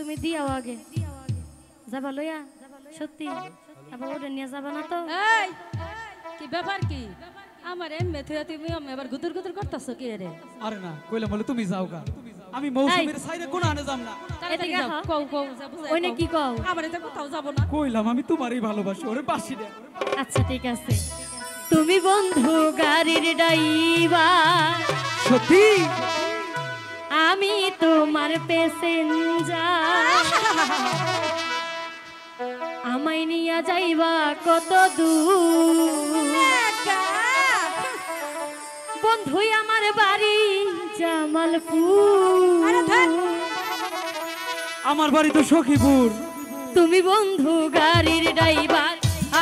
তুমি দিয়াও আগে যাবা লইয়া সত্যি আবার ওটা নিয়ে যাবা না তো এই কি ব্যাপার কি আমার এমএ থুয়া তুমি এবার গুদুর গুদুর করতেছো কি রে আরে না কইলাম বলে তুমি যাও গা আমি মৌসুমীর সাইডে কোন আনে যাম না তাড়াতাড়ি যাও কও কও যাবো ওই না কি কও আমার এটা কোথাও যাব না কইলাম আমি তোমারই ভালোবাসি ওরে বাসি দে আচ্ছা ঠিক আছে তুমি বন্ধু গাড়ির ড্রাইভার সত্যি আমি তোমার প্যাসেঞ্জার আমায় নিয়া যাইবা কত দূর বন্ধু আমার বাড়ি জামালপুর আমার বাড়ি তো সখীপুর তুমি বন্ধু গাড়ির ড্রাইভার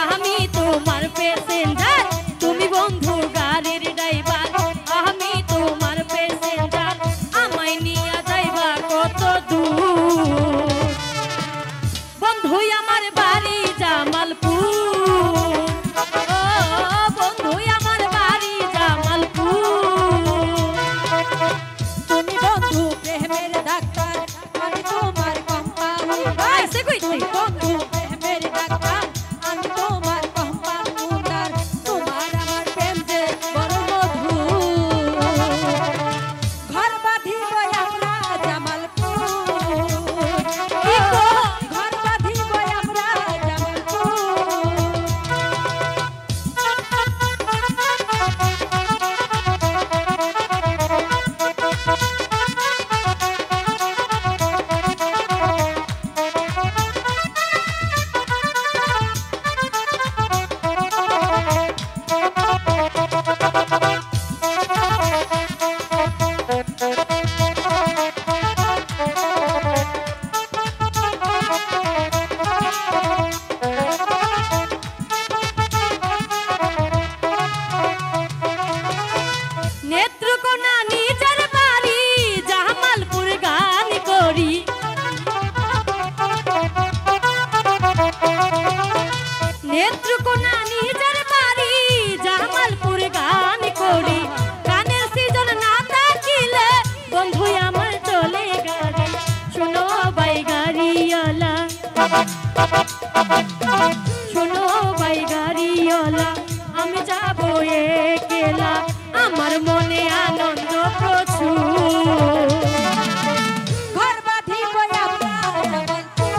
আমি তোমার প্যাসেঞ্জার তুমি বন্ধু গাড়ির ড্রাইভার আমি তোমার প্যাসেঞ্জার আমায় নিয়া যাইবা কত দূর বন্ধু আমার বাড়ি জামালপুর ও বন্ধু আমার বাড়ি জামালপুর তুমি বন্ধু প্রেমের ডাক্তার আমি তোমার কম্পাউন্ডার আইসে কইতে বন্ধু প্রেমের ডাক্তার আমি তোমার কম্পাউন্ডার তোমার আমার প্রেম যে বড় মধু ঘর বাঁধিব আমরা জামালপুর কি গো? ঘর বাঁধিব আমরা জামালপুর নেত্রকোনা নিজের বাড়ি জামালপুর গান করি নেত্রকোনা নিজের বাড়ি জামালপুর গান করি গানের সিজন না থাকিলে বন্ধু আমার চলে গাড়ি শোনো বাই গাড়িওয়ালা শোনো বাই গাড়িওয়ালা আমি যাবো একলা আমার মনে আনন্দ প্রচুর ঘর বাঁধিব আমরা জামালপুর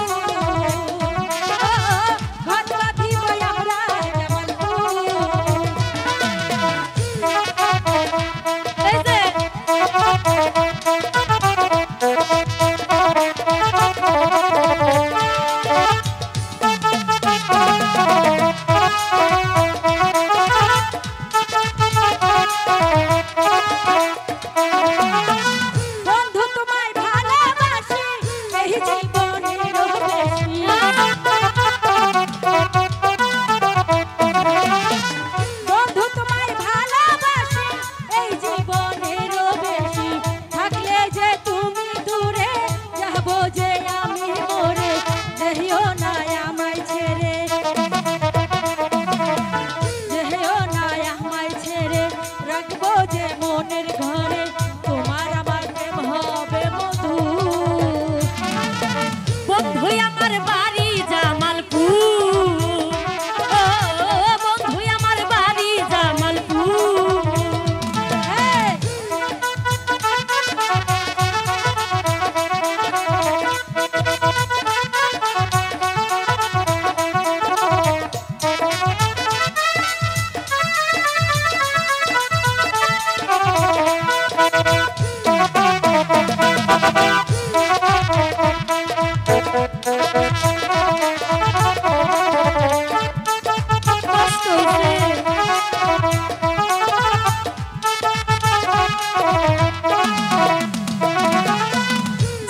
ঘর বাঁধিব আমরা জামালপুর এই যে বন্ধু তোমায় ভালোবাসি এই জীবনের বেশি বন্ধু তোমায় ভালোবাসি এই জীবনের বেশি থাকলে যে তুমি দূরে যাবো যে আমি মরে যেও না আমায় ছেড়ে যেও না আমায় ছেড়ে রাখবো যে মনের ঘরে তোমার আমার প্রেম হবে মধু বন্ধু আমার বাড়ি জামালপুর ও বন্ধু আমার বাড়ি জামালপুর এই, কষ্ট হইছে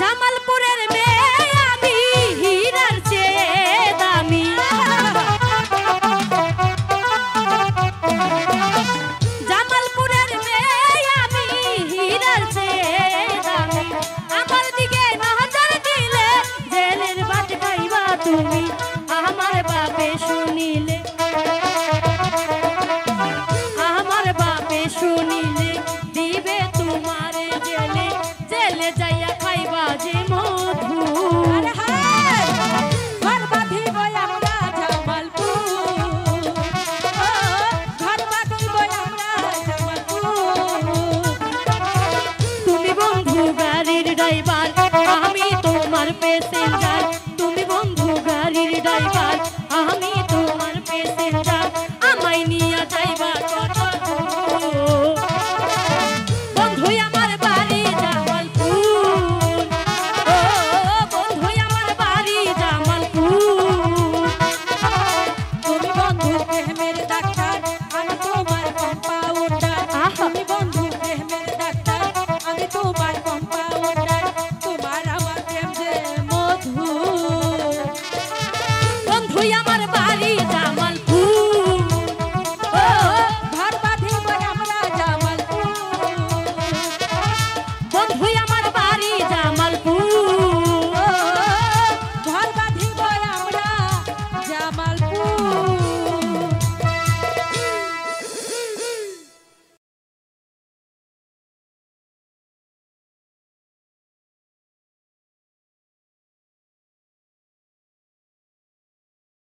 জামালপুরের মেয়ে আমি হীরার চেয়ে দামি জামালপুরের মেয়ে আমি হীরার চেয়ে দামি আমার দিকে নজর দিলে জেলের বাট খাইবা তুমি আমার বাপে শুনিলে আমার বাপে শুনিলে দিবে তোমার জেলে জেলে যাইয়া খাইবা যে মধু আরে তোমার প্যাসেঞ্জার তুমি বন্ধু গাড়ির ড্রাইভার আমি তোমার প্যাসেঞ্জার আমায় নিয়ে যাইবা কত দূর বন্ধু আমার বাড়ি জামালপুর ও বন্ধু আমার বাড়ি জামালপুর তুমি বন্ধু প্রেমের ডাক্তার আমি তোমার কম্পাউন্ডার তুমি বন্ধু প্রেমের ডাক্তার আমি তোমার কম্পাউন্ডার তোমার আমার প্রেম যে মধুর বন্ধু আমার বাড়ি